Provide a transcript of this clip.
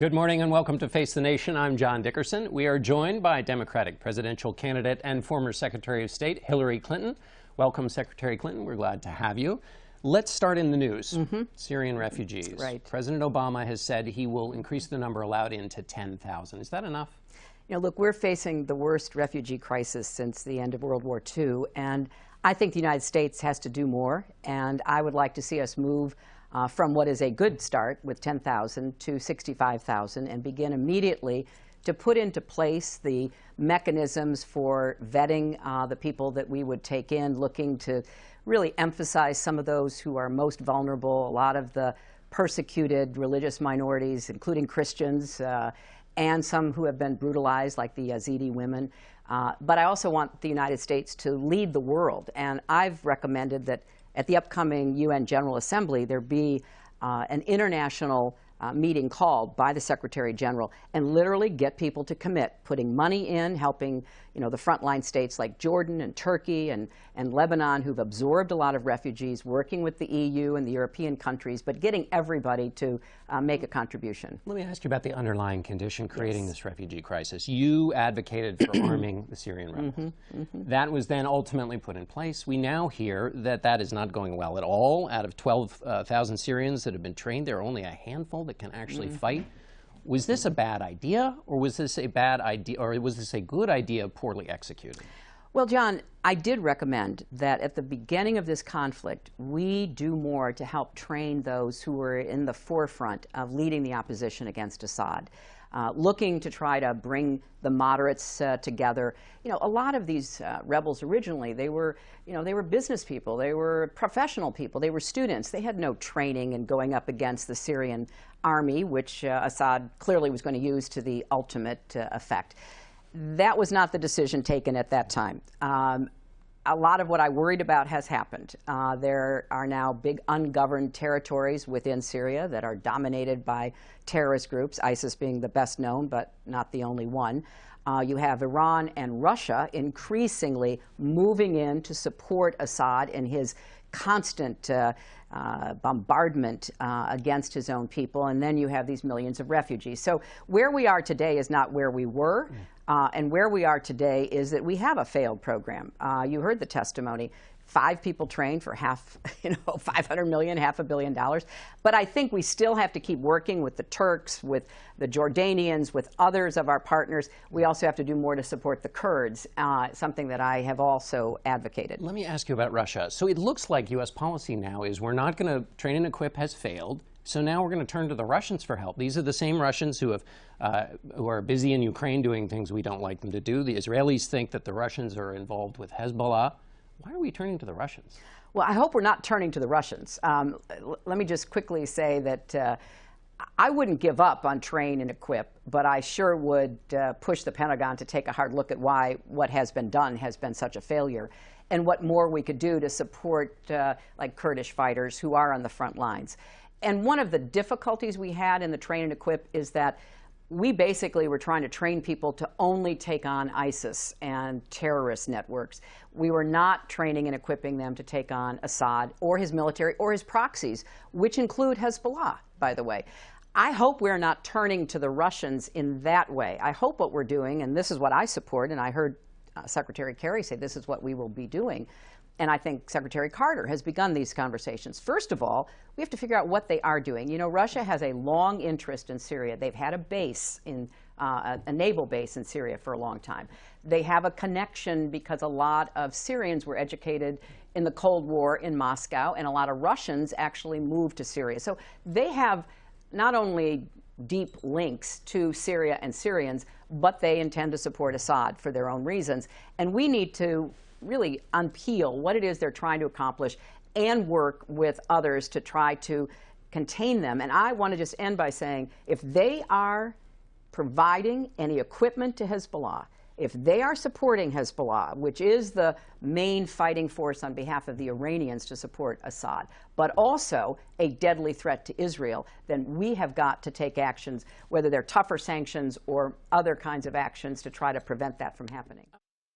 Good morning and welcome to Face the Nation. I'm John Dickerson. We are joined by Democratic presidential candidate and former Secretary of State Hillary Clinton. Welcome, Secretary Clinton. We're glad to have you. Let's start in the news. Syrian refugees. Right. President Obama has said he will increase the number allowed in to 10,000. Is that enough? You know, look, we're facing the worst refugee crisis since the end of World War II, and I think the United States has to do more, and I would like to see us move from what is a good start with 10,000 to 65,000 and begin immediately to put into place the mechanisms for vetting the people that we would take in, looking to really emphasize some of those who are most vulnerable, a lot of the persecuted religious minorities, including Christians, and some who have been brutalized, like the Yazidi women. But I also want the United States to lead the world, and I've recommended that at the upcoming UN General Assembly, there be an international meeting called by the Secretary General and literally get people to commit, putting money in, helping the frontline states like Jordan and Turkey and Lebanon, who've absorbed a lot of refugees, working with the EU and the European countries, but getting everybody to make a contribution. Let me ask you about the underlying condition creating this refugee crisis. You advocated for arming the Syrian rebels. That was then ultimately put in place. We now hear that that is not going well at all. Out of 12,000 Syrians that have been trained, there are only a handful that can actually fight. Was this a bad idea, or was this a bad idea, or was this a good idea poorly executed? Well, John, I did recommend that at the beginning of this conflict, we do more to help train those who were in the forefront of leading the opposition against Assad, looking to try to bring the moderates together. You know, a lot of these rebels originally, they were business people, they were professional people, they were students. They had no training in going up against the Syrian army, which Assad clearly was going to use to the ultimate effect. That was not the decision taken at that time. A lot of what I worried about has happened. There are now big ungoverned territories within Syria that are dominated by terrorist groups, ISIS being the best known, but not the only one. You have Iran and Russia increasingly moving in to support Assad in his constant bombardment against his own people, and then you have these millions of refugees. So where we are today is not where we were, and where we are today is that we have a failed program. You heard the testimony. 5 people trained for $500 million, $500 million. But I think we still have to keep working with the Turks, with the Jordanians, with others of our partners. We also have to do more to support the Kurds, something that I have also advocated. Let me ask you about Russia. So it looks like U.S. policy now is we're not going to train and equip has failed. So now we're going to turn to the Russians for help. These are the same Russians who are busy in Ukraine doing things we don't like them to do. The Israelis think that the Russians are involved with Hezbollah. Why are we turning to the Russians? Well, I hope we're not turning to the Russians. Let me just quickly say that I wouldn't give up on train and equip, but I sure would push the Pentagon to take a hard look at why what has been done has been such a failure, and what more we could do to support like Kurdish fighters who are on the front lines. And one of the difficulties we had in the train and equip is that we basically were trying to train people to only take on ISIS and terrorist networks. We were not training and equipping them to take on Assad or his military or his proxies, which include Hezbollah, by the way. I hope we're not turning to the Russians in that way. I hope what we're doing, and this is what I support, and I heard Secretary Kerry say this is what we will be doing, and I think Secretary Carter has begun these conversations. First of all, we have to figure out what they are doing. You know, Russia has a long interest in Syria. They've had a base, a naval base in Syria for a long time. They have a connection because a lot of Syrians were educated in the Cold War in Moscow, and a lot of Russians actually moved to Syria. So they have not only deep links to Syria and Syrians, but they intend to support Assad for their own reasons. And we need to really unpeel what it is they're trying to accomplish and work with others to try to contain them. And I want to just end by saying, if they are providing any equipment to Hezbollah, if they are supporting Hezbollah, which is the main fighting force on behalf of the Iranians to support Assad, but also a deadly threat to Israel, then we have got to take actions, whether they're tougher sanctions or other kinds of actions, to try to prevent that from happening.